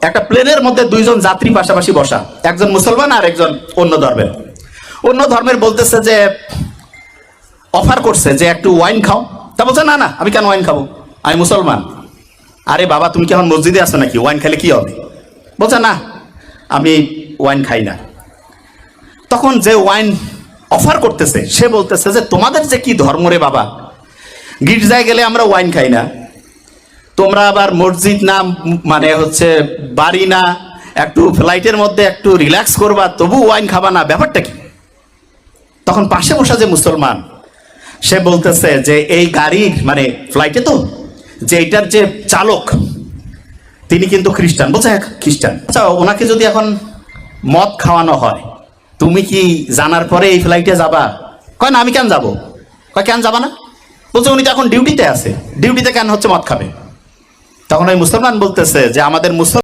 একটা প্লেনের মধ্যে দুইজন যাত্রী পাশাপাশি বসা, একজন মুসলমান আর একজন অন্য ধর্মের বলতেছে যে অফার করছে যে একটু ওয়াইন খাও। তা বলছে না না, আমি কেন ওয়াইন খাবো, আমি মুসলমান। আরে বাবা, তুমি কি এখন মসজিদে আছো নাকি, ওয়াইন খেলে কি হবে? বলছে না, আমি ওয়াইন খাই না। তখন যে ওয়াইন অফার করতেছে সে বলতেছে যে তোমাদের যে কি ধর্ম রে বাবা, গির্জায় গেলে আমরা ওয়াইন খাই না, তোমরা আবার মসজিদ না মানে হচ্ছে বাড়ি না, একটু ফ্লাইটের মধ্যে একটু রিল্যাক্স করবা তবু ওয়াইন খাবা না, ব্যাপারটা কি? তখন পাশে বসা যে মুসলমান সে বলতেছে যে এই গাড়ির মানে ফ্লাইটে তো যে এটার যে চালক তিনি কিন্তু খ্রিস্টান। বলছে হ্যাঁ খ্রিস্টান। আচ্ছা, ওনাকে যদি এখন মদ খাওয়ানো হয় তুমি কি জানার পরে এই ফ্লাইটে যাবা? কয় না, আমি কেন যাবো। কয় কেন যাবা না? বলছে উনি তো এখন ডিউটিতে আছে, ডিউটিতে কেন হচ্ছে মদ খাবে? তখন ওই মুসলমান বলতেছে যে আমাদের মুসলমান